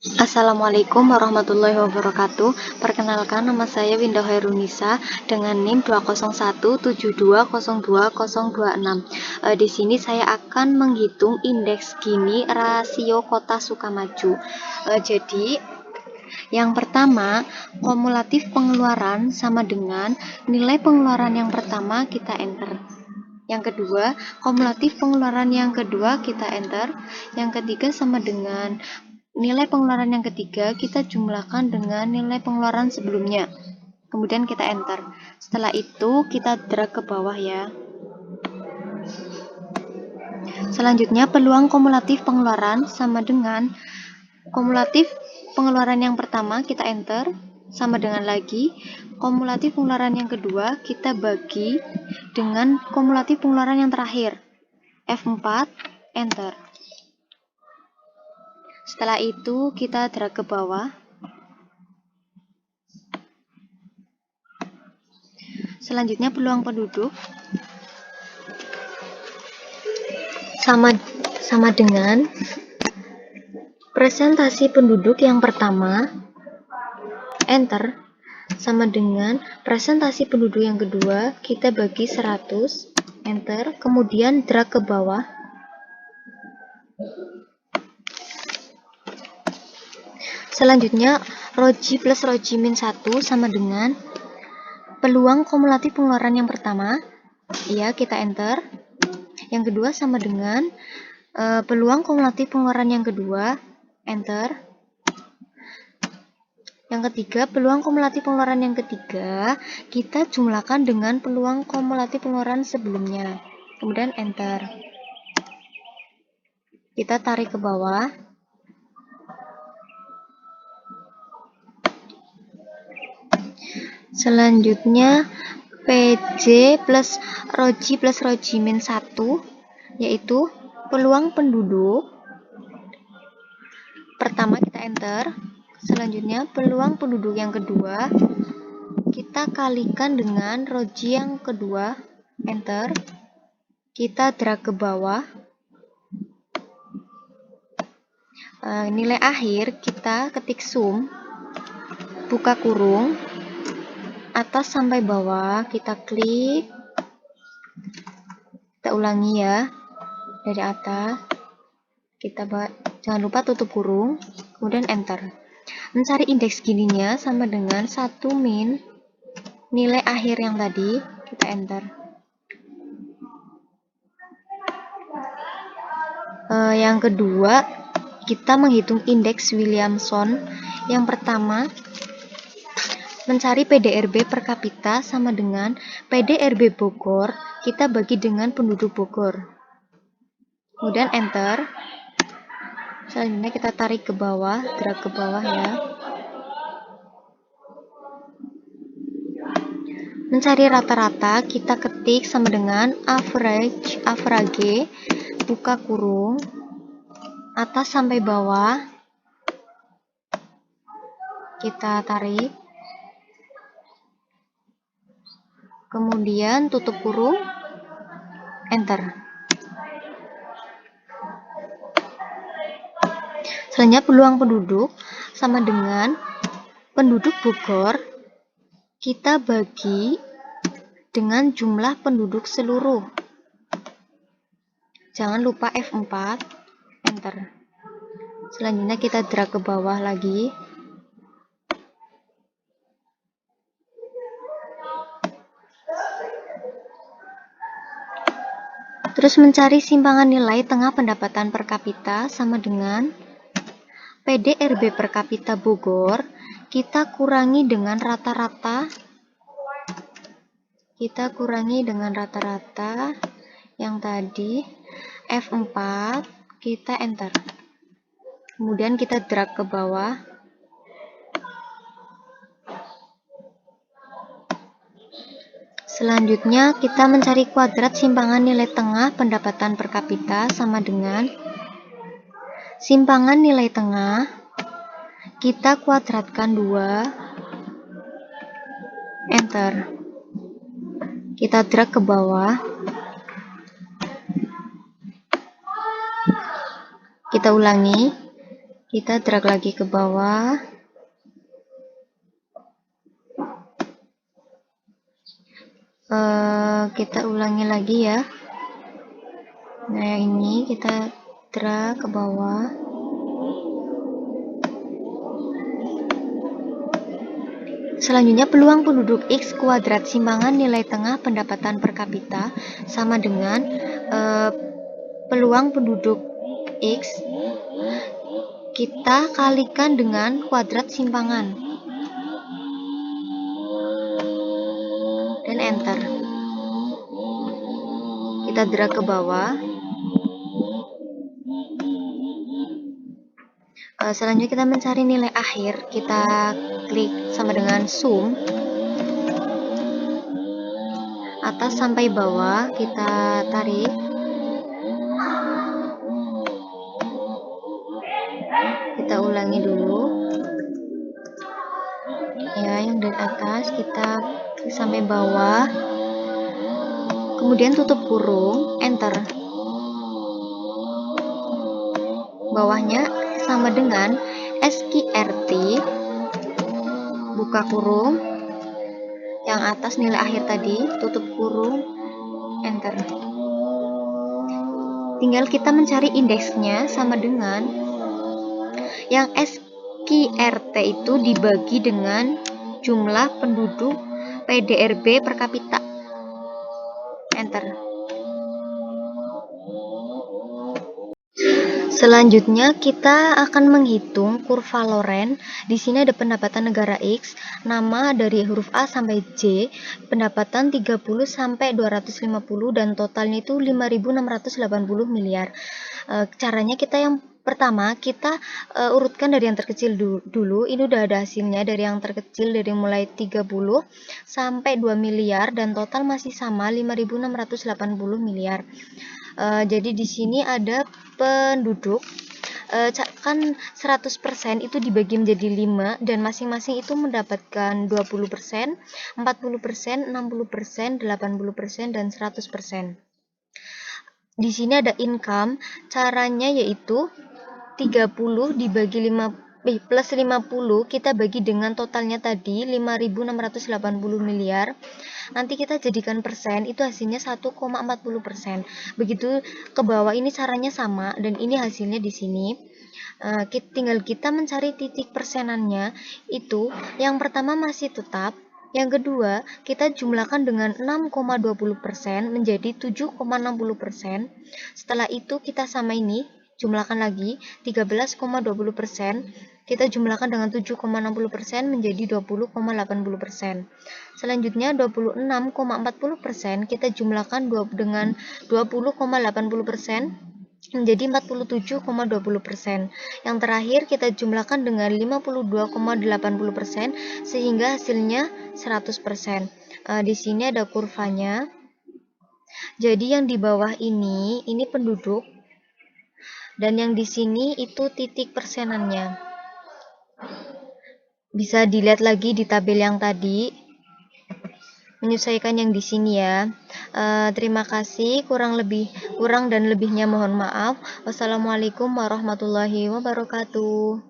Assalamualaikum warahmatullahi wabarakatuh. Perkenalkan, nama saya Winda Hairunisa dengan NIM 20172020026. Di sini saya akan menghitung indeks Gini rasio kota Sukamaju. Jadi yang pertama, kumulatif pengeluaran sama dengan nilai pengeluaran yang pertama, kita enter. Yang kedua, kumulatif pengeluaran yang kedua, kita enter. Yang ketiga sama dengan nilai pengeluaran yang ketiga, kita jumlahkan dengan nilai pengeluaran sebelumnya. Kemudian kita enter. Setelah itu, kita drag ke bawah ya. Selanjutnya, peluang kumulatif pengeluaran sama dengan kumulatif pengeluaran yang pertama, kita enter. Sama dengan lagi, kumulatif pengeluaran yang kedua, kita bagi dengan kumulatif pengeluaran yang terakhir. F4, enter. Setelah itu, kita drag ke bawah. Selanjutnya, peluang penduduk sama dengan presentasi penduduk yang pertama, enter, sama dengan presentasi penduduk yang kedua, kita bagi 100, enter, kemudian drag ke bawah. Selanjutnya, Roji plus Roji min 1 sama dengan peluang kumulatif pengeluaran yang pertama, ya, kita enter. Yang kedua sama dengan peluang kumulatif pengeluaran yang kedua, enter. Yang ketiga, peluang kumulatif pengeluaran yang ketiga, kita jumlahkan dengan peluang kumulatif pengeluaran sebelumnya. Kemudian enter. Kita tarik ke bawah. Selanjutnya, PJ plus Roji min 1, yaitu peluang penduduk. Pertama kita enter. Selanjutnya, peluang penduduk yang kedua, kita kalikan dengan Roji yang kedua, enter. Kita drag ke bawah. Nilai akhir kita ketik sum, buka kurung, atas sampai bawah, kita klik, kita ulangi ya, dari atas, jangan lupa tutup kurung, kemudian enter. Mencari indeks gininya sama dengan 1 min nilai akhir yang tadi, kita enter. Yang kedua, kita menghitung indeks Williamson. Yang pertama, mencari PDRB per kapita sama dengan PDRB Bogor, kita bagi dengan penduduk Bogor. Kemudian enter. Selanjutnya kita tarik ke bawah, drag ke bawah ya. Mencari rata-rata, kita ketik sama dengan average, buka kurung, atas sampai bawah, kita tarik, kemudian tutup kurung, enter. Selanjutnya peluang penduduk sama dengan penduduk Bogor, kita bagi dengan jumlah penduduk seluruh. Jangan lupa F4, enter. Selanjutnya kita drag ke bawah lagi. Terus mencari simpangan nilai tengah pendapatan per kapita sama dengan PDRB per kapita Bogor, kita kurangi dengan rata-rata. Yang tadi, F4, kita enter. Kemudian kita drag ke bawah. Selanjutnya, kita mencari kuadrat simpangan nilai tengah pendapatan per kapita sama dengan simpangan nilai tengah, kita kuadratkan 2, enter. Kita drag ke bawah. Kita ulangi. Kita drag lagi ke bawah. Kita ulangi lagi ya. Nah, yang ini kita drag ke bawah. Selanjutnya, peluang penduduk X kuadrat simpangan nilai tengah pendapatan per kapita sama dengan peluang penduduk X kita kalikan dengan kuadrat simpangan. Dan enter. Kita drag ke bawah. Selanjutnya kita mencari nilai akhir. Kita klik sama dengan zoom. Atas sampai bawah kita tarik. Kita ulangi dulu. Ya, yang dari atas kita klik sampai bawah. Kemudian tutup kurung, enter. Bawahnya sama dengan SQRT, buka kurung, yang atas nilai akhir tadi, tutup kurung, enter. Tinggal kita mencari indeksnya sama dengan yang SQRT itu dibagi dengan jumlah penduduk PDRB per kapita, enter. Selanjutnya kita akan menghitung kurva Loren. Di sini ada pendapatan negara X, nama dari huruf A sampai J, pendapatan 30 sampai 250 dan totalnya itu 5.680 miliar. Caranya kita yang pertama kita urutkan dari yang terkecil dulu. Ini udah ada hasilnya dari yang terkecil, dari mulai 30 sampai 2 miliar dan total masih sama 5.680 miliar. Jadi di sini ada penduduk kan 100% itu dibagi menjadi 5 dan masing-masing itu mendapatkan 20%, 40%, 60%, 80% dan 100%. Di sini ada income, caranya yaitu 30 dibagi 5 plus 50 kita bagi dengan totalnya tadi 5.680 miliar. Nanti kita jadikan persen, itu hasilnya 1,40%. Begitu ke bawah ini caranya sama dan ini hasilnya di sini. Tinggal kita mencari titik persenannya. Itu yang pertama masih tetap, yang kedua kita jumlahkan dengan 6,20% menjadi 7,60%. Setelah itu kita sama ini jumlahkan lagi 13,20%, kita jumlahkan dengan 7,60% menjadi 20,80%. Selanjutnya 26,40% kita jumlahkan dengan 20,80% menjadi 47,20%. Yang terakhir kita jumlahkan dengan 52,80% sehingga hasilnya 100%. Di sini ada kurvanya. Jadi yang di bawah ini penduduk dan yang di sini itu titik persenannya. Bisa dilihat lagi di tabel yang tadi. Menyesuaikan yang di sini ya. Terima kasih, kurang dan lebihnya mohon maaf. Wassalamualaikum warahmatullahi wabarakatuh.